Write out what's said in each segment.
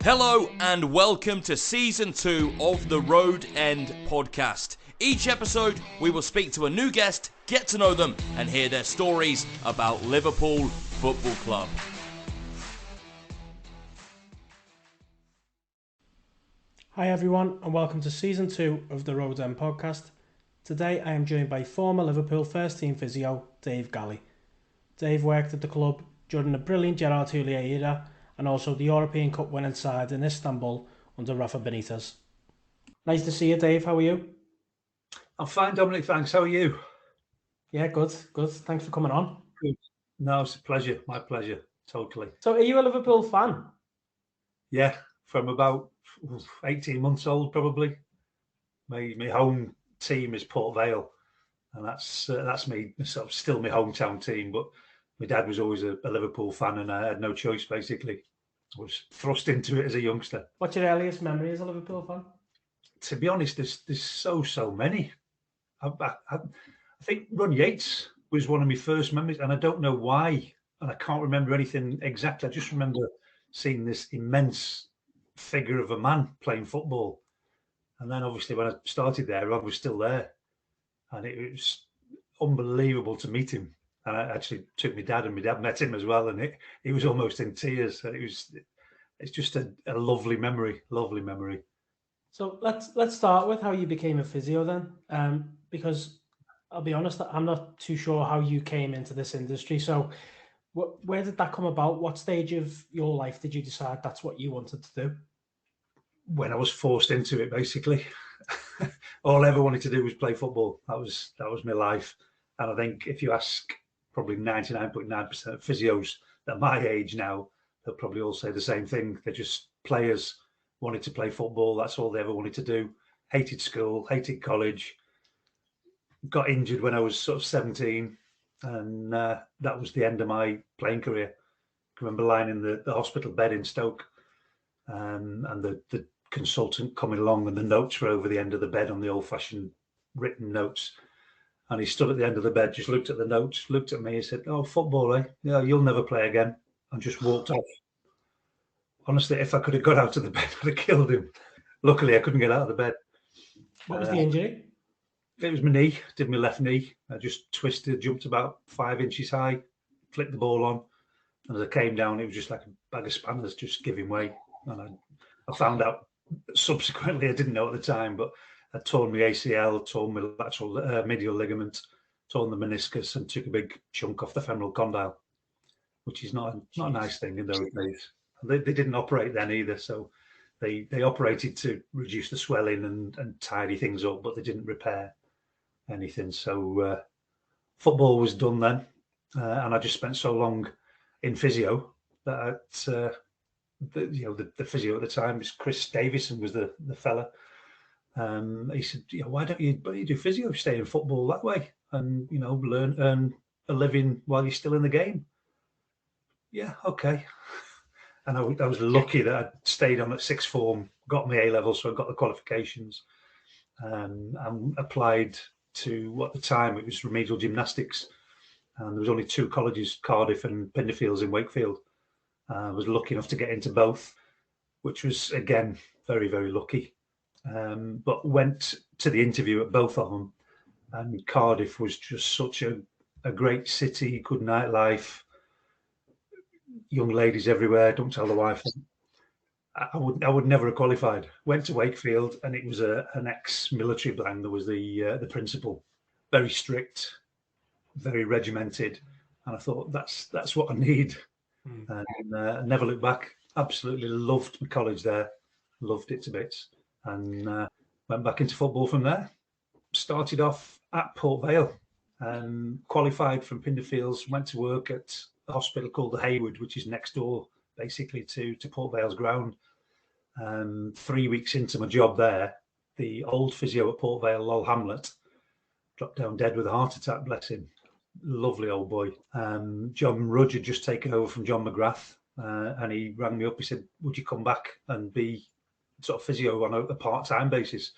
Hello and welcome to Season 2 of the Road End podcast. Each episode we will speak to a new guest, get to know them and hear their stories about Liverpool Football Club. Hi everyone and welcome to Season 2 of the Road End podcast. Today I am joined by former Liverpool first team physio Dave Galley. Dave worked at the club during the brilliant Gerard Houllier era and also the European Cup winning side in Istanbul under Rafa Benitez. Nice to see you, Dave. How are you? I'm fine, Dominic, thanks. How are you? Yeah, good. Thanks for coming on. Good. No, it's a pleasure. My pleasure. Totally. So are you a Liverpool fan? Yeah, from about 18 months old, probably. My home team is Port Vale, and that's me. Sort of still my hometown team, but my dad was always a Liverpool fan, and I had no choice, basically. I was thrust into it as a youngster. What's your earliest memory as a Liverpool fan? To be honest, there's so many. I think Ron Yates was one of my first memories, and I don't know why, and I can't remember anything exactly. I just remember seeing this immense figure of a man playing football. And then obviously when I started there, Ron was still there, and it was unbelievable to meet him. And I actually took my dad, and my dad met him as well, and he was almost in tears. And it's just a lovely memory. So let's start with how you became a physio then, because I'll be honest, I'm not too sure how you came into this industry. So where did that come about? What stage of your life did you decide that's what you wanted to do? When I was forced into it, basically. All I ever wanted to do was play football. That was my life. And I think if you ask probably 99.9% of physios at my age now, they'll probably all say the same thing. They're just players, wanted to play football. That's all they ever wanted to do. Hated school, hated college. Got injured when I was sort of 17, and that was the end of my playing career. I remember lying in the hospital bed in Stoke, and the consultant coming along, and the notes were over the end of the bed on the old-fashioned written notes. And he stood at the end of the bed, just looked at the notes, looked at me, and said, "Oh, football, eh? Yeah, you'll never play again," and just walked off. Honestly, if I could have got out of the bed, I'd have killed him. Luckily, I couldn't get out of the bed. What was the injury? It was my knee. Did my left knee. I just twisted, jumped about 5 inches high, flicked the ball on, and as I came down, it was just like a bag of spanners just giving way. And I found out subsequently, I didn't know at the time, but I torn my ACL, torn my lateral medial ligament, torn the meniscus, and took a big chunk off the femoral condyle, which is not a nice thing in those days. They didn't operate then either, so they operated to reduce the swelling and tidy things up, but they didn't repair anything. So football was done then, and I just spent so long in physio that the physio at the time was Chris Davison was the fella. He said, why don't you do physio, stay in football that way, and earn a living while you're still in the game? Yeah, okay. And I was lucky that I stayed on at sixth form, got my A level, so I got the qualifications, and applied to, at the time, it was remedial gymnastics. And there was only two colleges, Cardiff and Pinderfields in Wakefield. I was lucky enough to get into both, which was, again, very, very lucky. But went to the interview at both of them, and Cardiff was just such a great city, good nightlife, young ladies everywhere. Don't tell the wife. I would never have qualified. Went to Wakefield, and it was an ex-military band that was the principal. Very strict, very regimented, and I thought that's what I need. And never looked back. Absolutely loved my college there, loved it to bits, and went back into football from there. Started off at Port Vale, qualified from Pinderfields. Went to work at a hospital called the Hayward, which is next door, basically to Port Vale's ground. 3 weeks into my job there, the old physio at Port Vale, Lol Hamlet, dropped down dead with a heart attack. Bless him. Lovely old boy. John Rudge had just taken over from John McGrath, and he rang me up. He said, "Would you come back and be sort of physio on a part-time basis?"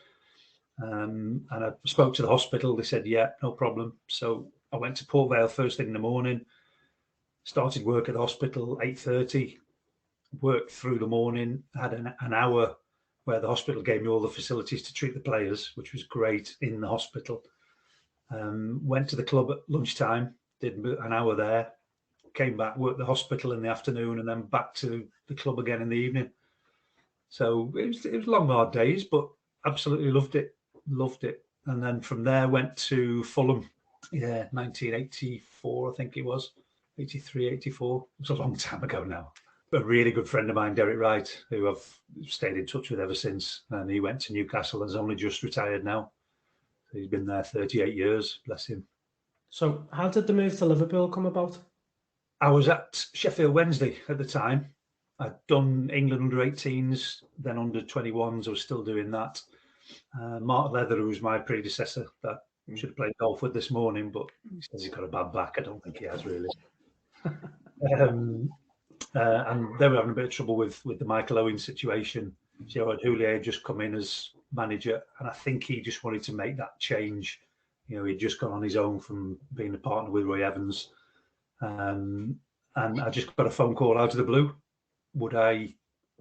And I spoke to the hospital. They said, "Yeah, no problem." So I went to Port Vale first thing in the morning, started work at the hospital 8:30, worked through the morning, had an hour where the hospital gave me all the facilities to treat the players, which was great in the hospital. Went to the club at lunchtime, did an hour there, came back, worked the hospital in the afternoon, and then back to the club again in the evening. So it was long, hard days, but absolutely loved it. And then from there went to Fulham. Yeah, 1984, I think it was. 83, 84. It was a long time ago now. A really good friend of mine, Derek Wright, who I've stayed in touch with ever since. And he went to Newcastle and has only just retired now. So he's been there 38 years, bless him. So how did the move to Liverpool come about? I was at Sheffield Wednesday at the time. I'd done England under 18s, then under 21s. I was still doing that. Mark Leather, who was my predecessor, that should have played golf with this morning, but he says he's got a bad back. I don't think he has really. And they were having a bit of trouble with the Michael Owen situation. Gerard Houllier had just come in as manager, and I think he just wanted to make that change. You know, he'd just gone on his own from being a partner with Roy Evans. And I just got a phone call out of the blue. Would I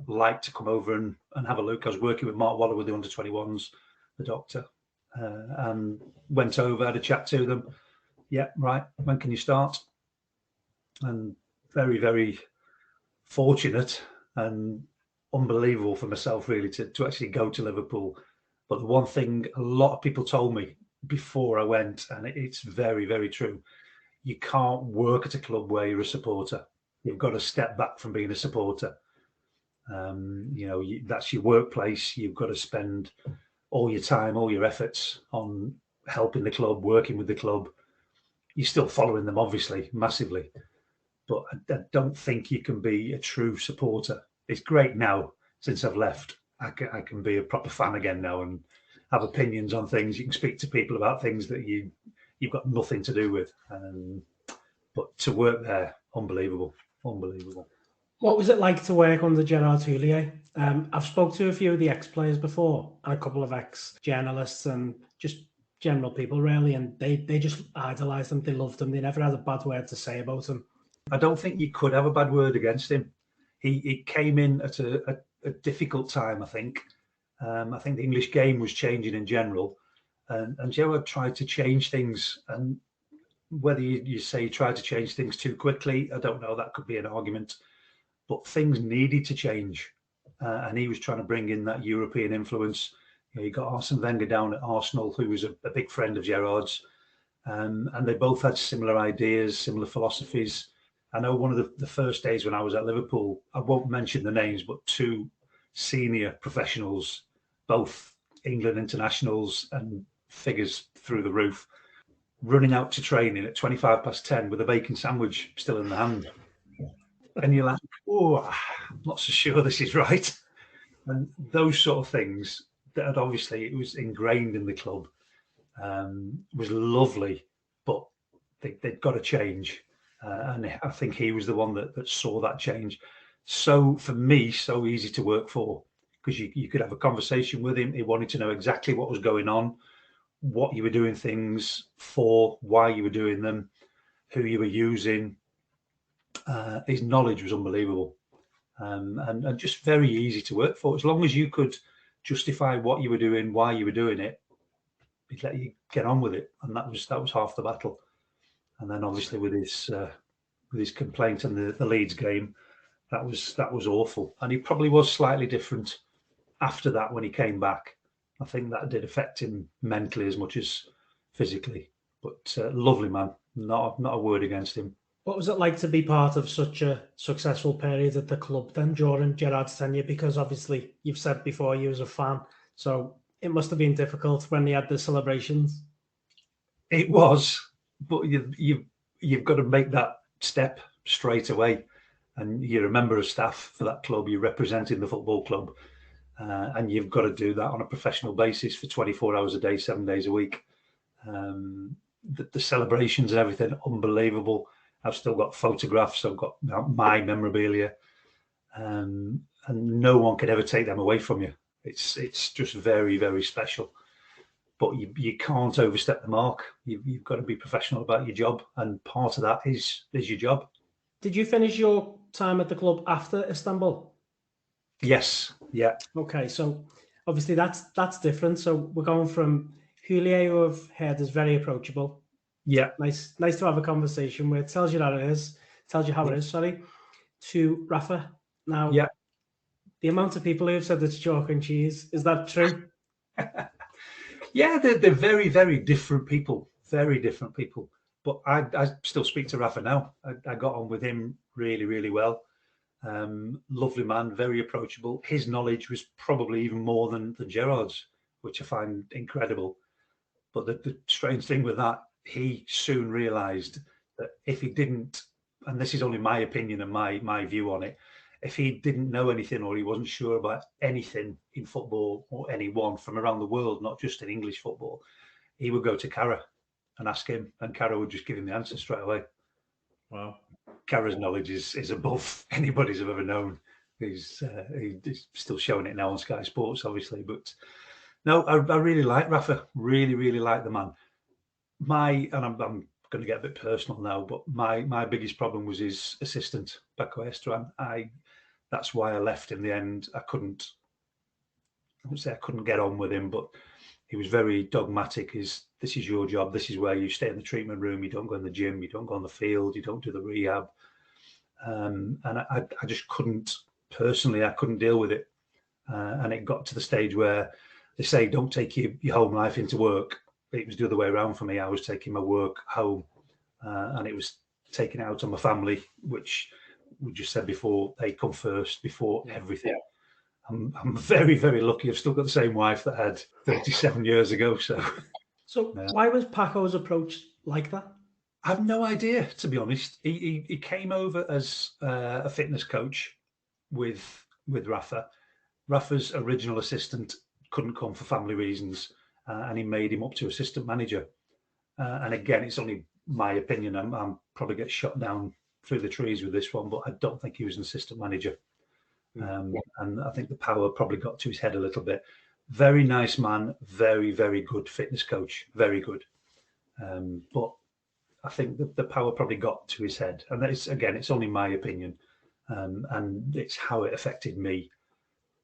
like to come over and have a look? I was working with Mark Waller with the under-21s, the doctor, and went over, had a chat to them. Yeah, right. When can you start? And very, very fortunate and unbelievable for myself, really, to actually go to Liverpool. But the one thing a lot of people told me before I went, and it's very, very true, you can't work at a club where you're a supporter. You've got to step back from being a supporter. You know, that's your workplace. You've got to spend all your time, all your efforts on helping the club, working with the club. You're still following them, obviously, massively. But I don't think you can be a true supporter. It's great now, since I've left. I can be a proper fan again now and have opinions on things. You can speak to people about things that you've got nothing to do with. But to work there, unbelievable. What was it like to work under Gerard Houllier? I've spoke to a few of the ex-players before and a couple of ex-journalists and just general people, really, and they just idolised him. They loved him. They never had a bad word to say about him. I don't think you could have a bad word against him. He came in at a difficult time, I think. I think the English game was changing in general, and Gerard tried to change things. And whether you say he tried to change things too quickly, I don't know. That could be an argument. But things needed to change, and he was trying to bring in that European influence. You know, you got Arsene Wenger down at Arsenal, who was a big friend of Gerard's, and they both had similar ideas, similar philosophies. I know one of the first days when I was at Liverpool, I won't mention the names, but two senior professionals, both England internationals and figures through the roof, running out to training at 10:25 with a bacon sandwich still in the hand. And you're like, oh, I'm not so sure this is right. And those sort of things that obviously it was ingrained in the club, was lovely, but they'd got to change. And I think he was the one that saw that change. So for me, so easy to work for, because you could have a conversation with him. He wanted to know exactly what was going on, what you were doing things for, why you were doing them, who you were using. His knowledge was unbelievable, and just very easy to work for. As long as you could justify what you were doing, why you were doing it, he'd let you get on with it, and that was half the battle. And then obviously with his complaint and the Leeds game, that was awful. And he probably was slightly different after that when he came back. I think that did affect him mentally as much as physically. But lovely man, not a word against him. What was it like to be part of such a successful period at the club then during Gerard's tenure? Because obviously you've said before you was a fan, so it must have been difficult when they had the celebrations. It was, but you've got to make that step straight away. And you're a member of staff for that club, you're representing the football club, and you've got to do that on a professional basis for 24 hours a day, 7 days a week. The celebrations and everything, unbelievable. I've still got photographs, I've got my memorabilia, and no one can ever take them away from you. It's just very, very special. But you can't overstep the mark. You've got to be professional about your job, and part of that is your job. Did you finish your time at the club after Istanbul? Yes, yeah. Okay, so obviously that's different. So we're going from Houllier, who I've heard is very approachable. Yeah. Nice to have a conversation with. Tells you how it is. Sorry. To Rafa. Now, Yeah. the amount of people who have said it's chalk and cheese, is that true? Yeah, they're very, very different people. Very different people. But I still speak to Rafa now. I got on with him really, really well. Lovely man, very approachable. His knowledge was probably even more than Gerard's, which I find incredible. But the strange thing with that, he soon realised that if he didn't, and this is only my opinion and my view on it, if he didn't know anything or he wasn't sure about anything in football or anyone from around the world, not just in English football, he would go to Cara and ask him, and Cara would just give him the answer straight away. Wow. Cara's knowledge is above anybody's I've ever known. He's still showing it now on Sky Sports, obviously. But no, I really like Rafa. Really, really like the man. I'm going to get a bit personal now, but my biggest problem was his assistant, Paco Estran. That's why I left in the end. I wouldn't say I couldn't get on with him, but he was very dogmatic. This is your job. This is where you stay in the treatment room. You don't go in the gym. You don't go on the field. You don't do the rehab. And I just couldn't, personally, I couldn't deal with it. And it got to the stage where they say, don't take your home life into work. It was the other way around for me. I was taking my work home, and it was taking it out on my family, which we just said before, they come first before everything. I'm very, very lucky. I've still got the same wife that I had 37 years ago. So why was Paco's approach like that? I have no idea, to be honest. He came over as a fitness coach with Rafa. Rafa's original assistant couldn't come for family reasons, and he made him up to assistant manager. And again, it's only my opinion. I'm probably get shot down through the trees with this one, but I don't think he was an assistant manager. And I think the power probably got to his head a little bit. Very nice man, very, very good fitness coach, very good. But I think the power probably got to his head. And it's only my opinion. And it's how it affected me.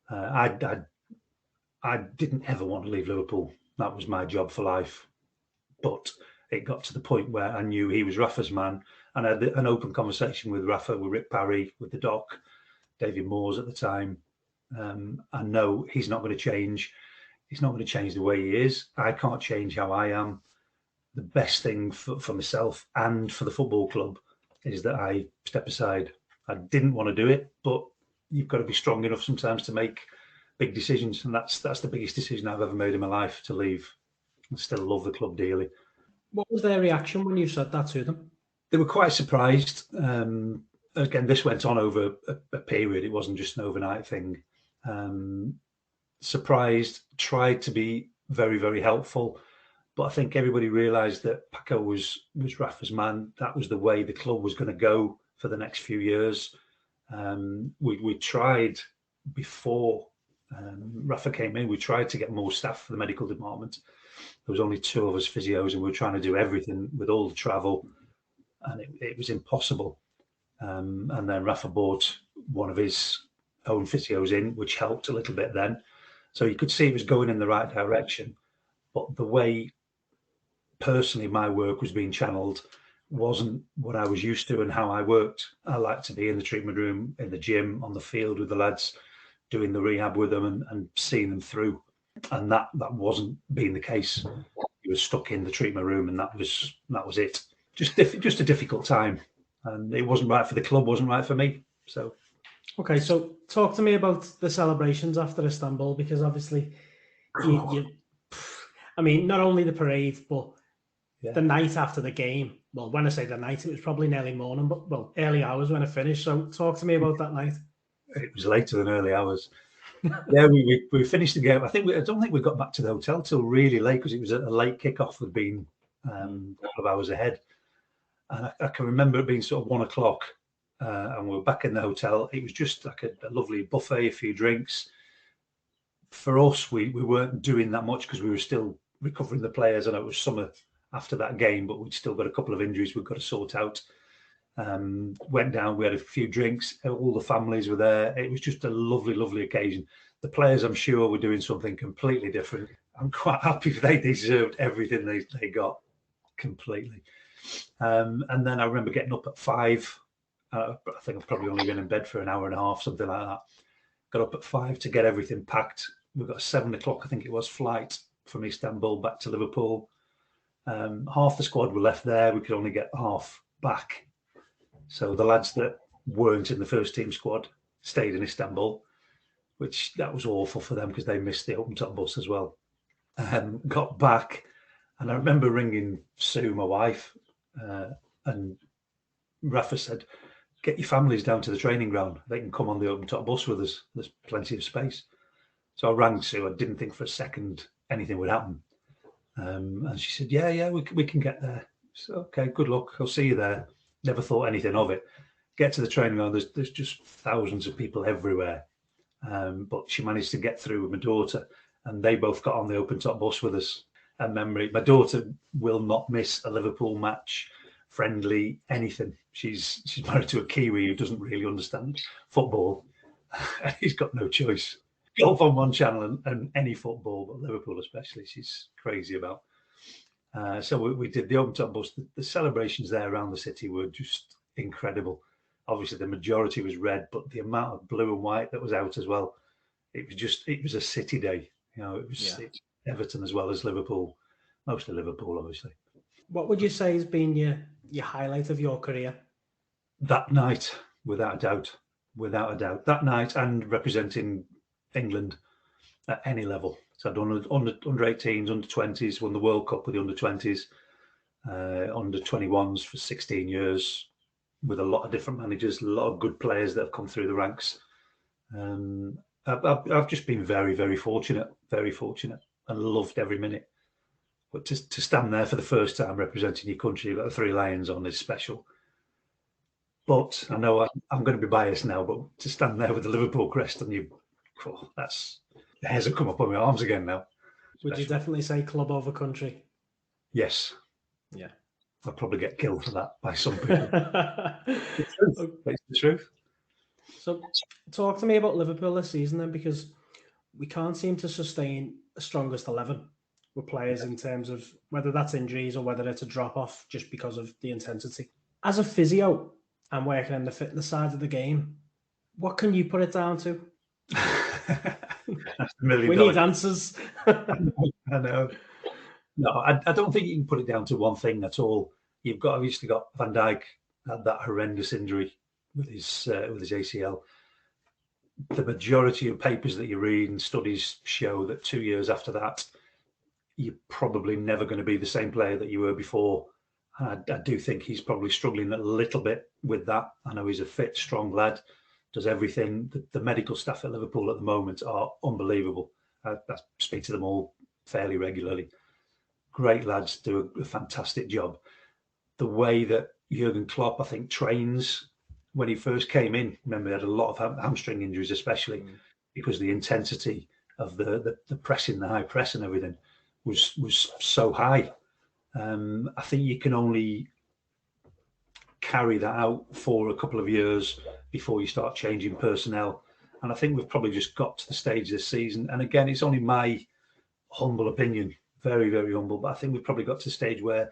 I didn't ever want to leave Liverpool. That was my job for life. But it got to the point where I knew he was Rafa's man. And I had an open conversation with Rafa, with Rick Parry, with the doc, David Moores at the time. I know he's not going to change. He's not going to change the way he is. I can't change how I am. The best thing for myself and for the football club is that I step aside. I didn't want to do it, but you've got to be strong enough sometimes to make big decisions. And that's the biggest decision I've ever made in my life, to leave. I still love the club dearly. What was their reaction when you said that to them? They were quite surprised. Again, this went on over a period. It wasn't just an overnight thing. Surprised, tried to be very, very helpful. But I think everybody realised that Paco was Rafa's man. That was the way the club was going to go for the next few years. We tried before Rafa came in, we tried to get more staff for the medical department. There was only 2 of us physios, and we were trying to do everything with all the travel, and it was impossible. And then Rafa bought one of his own physios in, which helped a little bit then. So you could see it was going in the right direction. But the way, personally, my work was being channeled wasn't what I was used to and how I worked. I like to be in the treatment room, in the gym, on the field with the lads, doing the rehab with them and seeing them through. And that wasn't being the case. He was stuck in the treatment room, and that was it. Just a difficult time. And it wasn't right for the club, wasn't right for me. So, okay, so talk to me about the celebrations after Istanbul, because obviously, I mean, not only the parade, but the night after the game. Well, when I say the night, it was probably nearly morning, but early hours when I finished. So, talk to me about that night. It was later than early hours. Yeah, we finished the game. I don't think we got back to the hotel till really late, because it was a late kickoff. We'd been a couple of hours ahead. And I can remember it being sort of 1 o'clock, and we were back in the hotel. It was just like a lovely buffet, a few drinks. For us, we weren't doing that much because we were still recovering the players. I know it was summer after that game, but we'd still got a couple of injuries we've got to sort out. Went down, we had a few drinks, all the families were there. It was just a lovely, lovely occasion. The players, I'm sure, were doing something completely different. I'm quite happy they deserved everything they got completely. And then I remember getting up at 5. I think I've probably only been in bed for an hour and a half, something like that. Got up at 5 to get everything packed. We've got a 7 o'clock, I think it was, flight from Istanbul back to Liverpool. Half the squad were left there. We could only get half back. So the lads that weren't in the first team squad stayed in Istanbul, which that was awful for them because they missed the open top bus as well. Got back, and I remember ringing Sue, my wife, and Rafa said, "Get your families down to the training ground. They can come on the open top bus with us. There's plenty of space." So I rang Sue. I didn't think for a second anything would happen. And she said, yeah, we can get there. So, okay, good luck. I'll see you there. Never thought anything of it. Get to the training ground. There's just thousands of people everywhere. But she managed to get through with my daughter, and they both got on the open top bus with us. And memory, my daughter will not miss a Liverpool match, friendly, anything. She's married to a Kiwi who doesn't really understand football. He's got no choice. Golf on one channel and any football, but Liverpool especially, she's crazy about. So we did the open top bus. The celebrations there around the city were just incredible. Obviously, the majority was red, but the amount of blue and white that was out as well, it was a city day. You know, it was Everton as well as Liverpool, mostly Liverpool, obviously. What would you say has been your highlight of your career? That night, without a doubt. That night, and representing England at any level. So I've done under 18s, under 20s, won the World Cup with the under 20s, under 21s for 16 years, with a lot of different managers, a lot of good players that have come through the ranks. I've just been very, very fortunate, and loved every minute. But to stand there for the first time representing your country, you've got the 3 lions on, is special. But I know I'm going to be biased now, but to stand there with the Liverpool crest on you, that's the hairs have come up on my arms again now. Would you definitely say club over country? Yes. Yeah. I'll probably get killed for that by some people. It's the truth. So talk to me about Liverpool this season then, because we can't seem to sustain the strongest 11 with players in terms of whether that's injuries or whether it's a drop-off just because of the intensity. As a physio and working in the fitness side of the game, what can you put it down to? We need answers. I know. No, I don't think you can put it down to one thing at all. You've obviously got Van Dijk had that horrendous injury with his ACL. The majority of papers that you read and studies show that 2 years after that, you're probably never going to be the same player that you were before. I do think he's probably struggling a little bit with that. I know he's a fit, strong lad, does everything. The medical staff at Liverpool at the moment are unbelievable. I speak to them all fairly regularly. Great lads, do a fantastic job. The way that Jurgen Klopp, I think, trains when he first came in, remember, he had a lot of hamstring injuries, especially because the intensity of the pressing, the high press and everything was so high. I think you can only carry that out for a couple of years before you start changing personnel. And I think we've probably just got to the stage this season. And again, it's only my humble opinion, very, very humble, but I think we've probably got to the stage where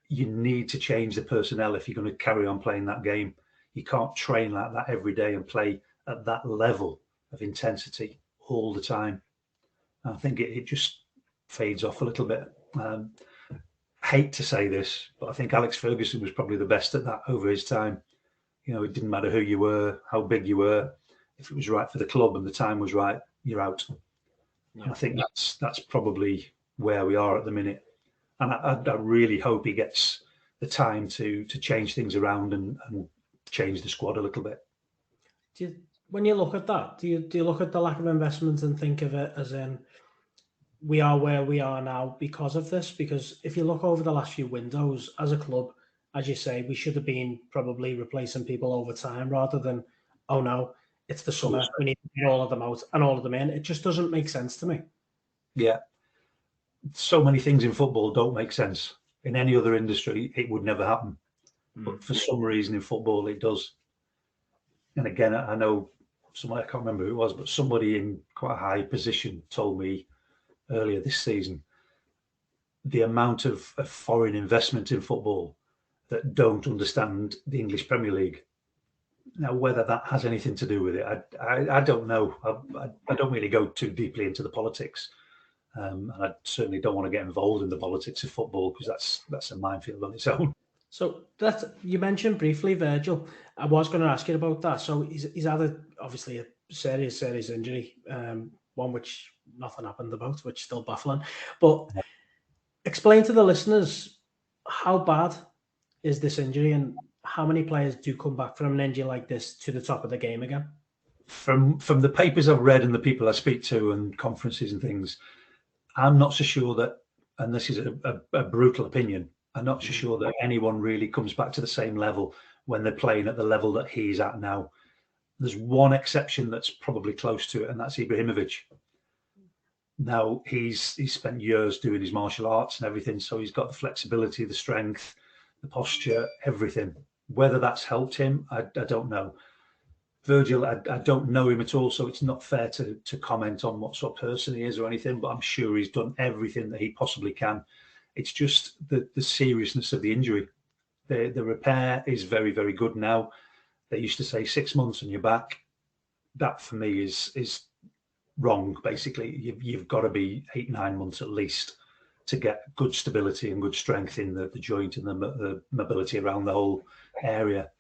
you need to change the personnel if you're going to carry on playing that game. You can't train like that every day and play at that level of intensity all the time. I think it just fades off a little bit. Hate to say this, but I think Alex Ferguson was probably the best at that over his time. You know, it didn't matter who you were, how big you were. If it was right for the club and the time was right, you're out. Yeah. And I think that's probably where we are at the minute. And I really hope he gets the time to change things around and change the squad a little bit. When you look at that, do you look at the lack of investment and think of it as in we are where we are now because of this? Because if you look over the last few windows as a club, as you say, we should have been probably replacing people over time rather than, oh no, it's the summer, we need to get all of them out and all of them in. It just doesn't make sense to me. Yeah. So many things in football don't make sense. In any other industry, it would never happen. But for some reason in football, it does. And again, I know somebody, I can't remember who it was, but somebody in quite a high position told me earlier this season the amount of foreign investment in football that don't understand the English Premier League. Now, whether that has anything to do with it, I don't know. I don't really go too deeply into the politics. And I certainly don't want to get involved in the politics of football because that's a minefield on its own. So that's, you mentioned briefly Virgil. I was going to ask you about that. So he's had obviously a serious injury, one which nothing happened about, which is still baffling. But explain to the listeners, how bad is this injury and how many players do come back from an injury like this to the top of the game again? From the papers I've read and the people I speak to and conferences and things, I'm not so sure that, and this is a brutal opinion, I'm not so sure that anyone really comes back to the same level when they're playing at the level that he's at now. There's one exception that's probably close to it, and that's Ibrahimovic. Now, he's spent years doing his martial arts and everything, so he's got the flexibility, the strength, the posture, everything. Whether that's helped him, I don't know. Virgil, I don't know him at all, so it's not fair to comment on what sort of person he is or anything, but I'm sure he's done everything that he possibly can. It's just the seriousness of the injury. The repair is very, very good now. They used to say 6 months and you're back. That for me is wrong, basically. You've got to be 8-9 months at least to get good stability and good strength in the joint and the mobility around the whole area.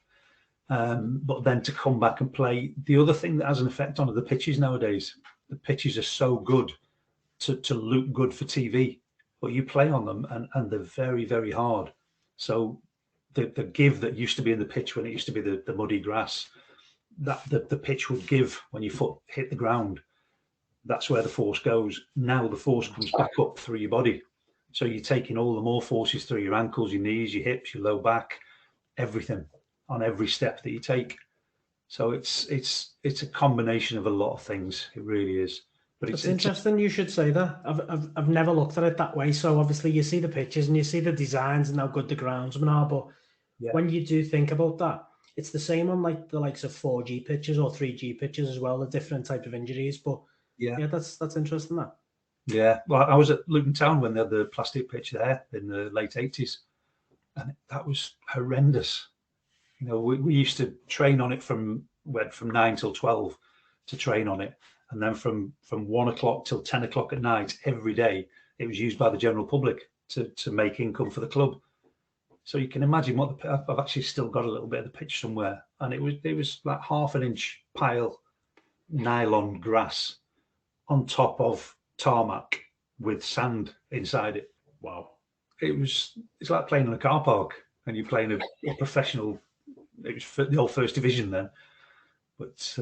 But then to come back and play, the other thing that has an effect on the pitches nowadays, the pitches are so good to look good for TV, but you play on them and they're very, very hard. So the give that used to be in the pitch when it used to be the muddy grass, that the pitch would give when your foot hit the ground. That's where the force goes. Now the force comes back up through your body. So you're taking all the more forces through your ankles, your knees, your hips, your low back, everything on every step that you take. So it's a combination of a lot of things. It really is. But it's interesting you should say that. I've never looked at it that way. So obviously you see the pictures and you see the designs and how good the groundsmen are, but when you do think about that, it's the same on like the likes of 4G pitches or 3G pitches as well, a different type of injuries. But yeah, that's interesting. That. Yeah, well, I was at Luton Town when they had the plastic pitch there in the late 80s, and that was horrendous. You know, we used to train on it from 9 till 12 to train on it. And then from 1 o'clock till 10 o'clock at night, every day, it was used by the general public to make income for the club. So you can imagine I've actually still got a little bit of the pitch somewhere. And it was like 1/2 inch pile nylon grass on top of tarmac with sand inside it. Wow. It's like playing in a car park and you're playing a professional. It was for the old first division then, but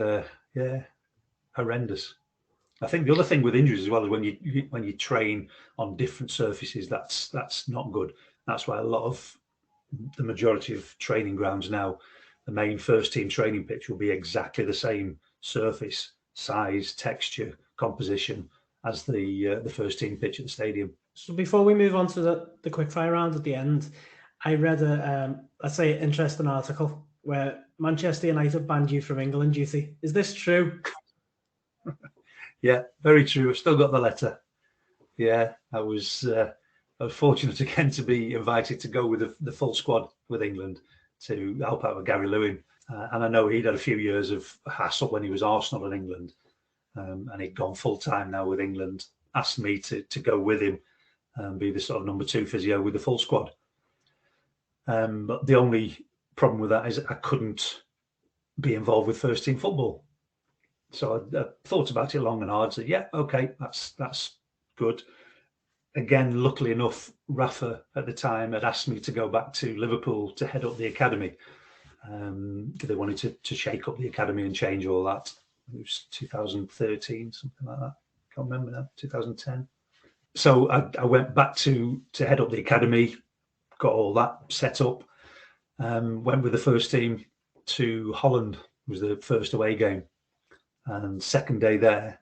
horrendous. I think the other thing with injuries as well is when you train on different surfaces, that's not good. That's why the majority of training grounds now, the main first team training pitch will be exactly the same surface, size, texture, composition as the first team pitch at the stadium. So before we move on to the quickfire round at the end, I read let's say, an interesting article where Manchester United banned you from England duty. Is this true? Yeah, very true. I've still got the letter. Yeah, I was fortunate again to be invited to go with the full squad with England to help out with Gary Lewin. And I know he'd had a few years of hassle when he was Arsenal and England. And he'd gone full time now with England, asked me to go with him and be the sort of number 2 physio with the full squad. But the only problem with that is I couldn't be involved with first team football. So I thought about it long and hard. Said, yeah, okay, that's good. Again, luckily enough, Rafa at the time had asked me to go back to Liverpool to head up the academy. They wanted to shake up the academy and change all that. It was 2013, something like that. Can't remember now. 2010. So I went back to head up the academy, got all that set up. Went with the first team to Holland. It was the first away game. And second day there,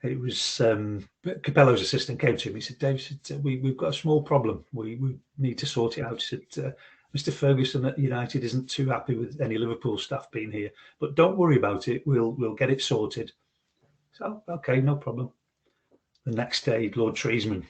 it was Capello's assistant came to me. He said, Dave, we've got a small problem. We need to sort it out. He said, Mr. Ferguson at United isn't too happy with any Liverpool staff being here, but don't worry about it. We'll get it sorted. So, okay, no problem. The next day, Lord Treesman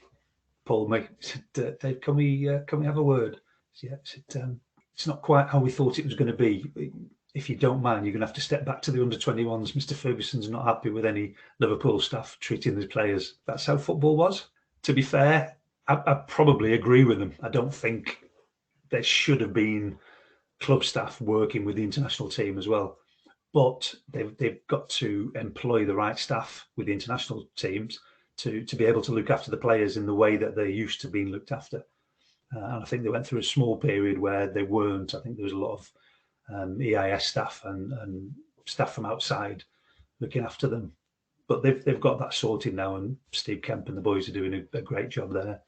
pulled me. He said, Dave, can we have a word? Yeah, I said, it's not quite how we thought it was going to be. If you don't mind, you're going to have to step back to the under-21s. Mr. Ferguson's not happy with any Liverpool staff treating the players. That's how football was. To be fair, I probably agree with them. I don't think there should have been club staff working with the international team as well. But they've got to employ the right staff with the international teams to be able to look after the players in the way that they're used to being looked after. And I think they went through a small period where they weren't. I think there was a lot of EIS staff and staff from outside looking after them. But they've got that sorted now, and Steve Kemp and the boys are doing a great job there.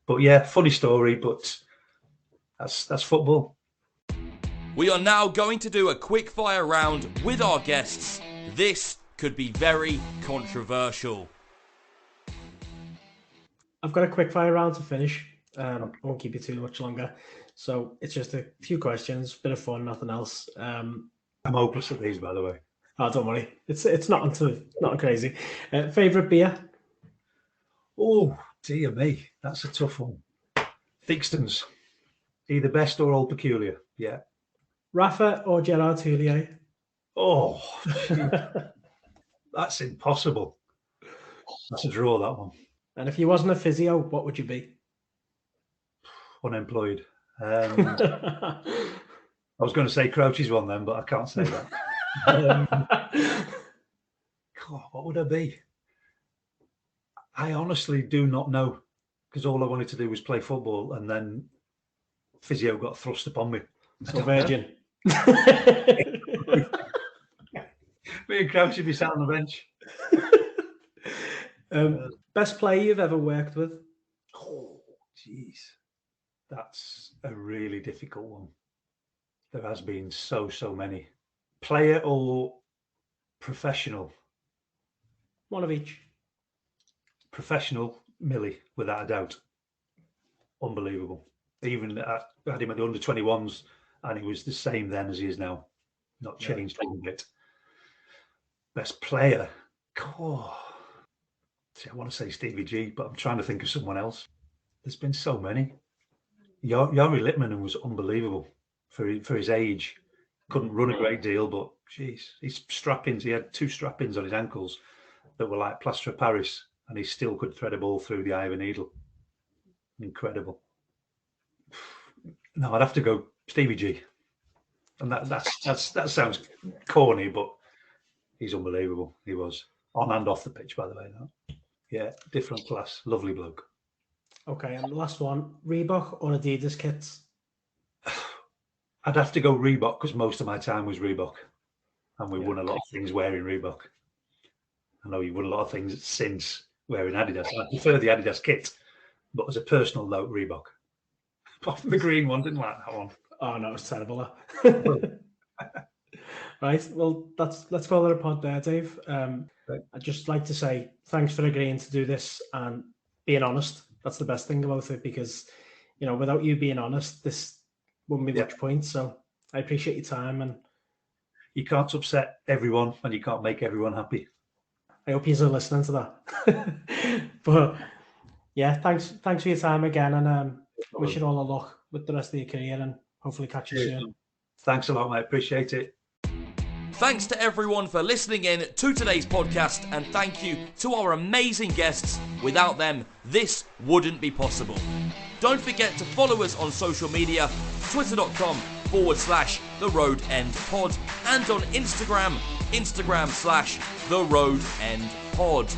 But yeah, funny story, but that's football. We are now going to do a quick fire round with our guests. This could be very controversial. I've got a quick fire round to finish. I won't keep you too much longer. So it's just a few questions, bit of fun, nothing else. I'm hopeless at these, by the way. Oh, don't worry. It's not crazy. Favourite beer? Oh, dear me. That's a tough one. Theakston's. Either best or Old Peculiar. Yeah. Rafa or Gerard Houllier? Oh, that's impossible. That's a draw, that one. And if you wasn't a physio, what would you be? Unemployed. I was going to say Crouchy's one then, but I can't say that. God, what would I be? I honestly do not know, because all I wanted to do was play football, and then Physio got thrust upon me. So virgin. Me and Crouchy be sat on the bench. Best player you've ever worked with? Oh, jeez. That's a really difficult one. There has been so many. Player or professional? One of each. Professional, Millie, without a doubt. Unbelievable. Even I had him at the under-21s, and he was the same then as he is now. Not changed one bit. Best player? Oh. See, I want to say Stevie G, but I'm trying to think of someone else. There's been so many. Jari Litmanen was unbelievable for his age. Couldn't run a great deal, but geez, his strap-ins, he had 2 strap-ins on his ankles that were like plaster of Paris, and he still could thread a ball through the eye of a needle. Incredible. No, I'd have to go Stevie G. And that sounds corny, but he's unbelievable. He was. On and off the pitch, by the way. No? Yeah, different class. Lovely bloke. Okay, and the last one, Reebok or Adidas kits? I'd have to go Reebok, because most of my time was Reebok. And we won a lot of things wearing Reebok. I know you won a lot of things since wearing Adidas. I prefer the Adidas kit, but as a personal note, Reebok. Apart from the green one, didn't like that one. Oh, no, it's terrible. Right, well, let's call it a pod there, Dave. I'd just like to say thanks for agreeing to do this and being honest. That's the best thing about it, because, you know, without you being honest, this wouldn't be much point. So I appreciate your time. And you can't upset everyone, and you can't make everyone happy. I hope you're listening to that. But yeah, thanks for your time again, and wish you all the luck with the rest of your career, and hopefully catch you soon. Thanks a lot, mate. Appreciate it. Thanks to everyone for listening in to today's podcast, and thank you to our amazing guests. Without them, this wouldn't be possible. Don't forget to follow us on social media, twitter.com/The Road End Pod, and on Instagram, Instagram/The Road End Pod.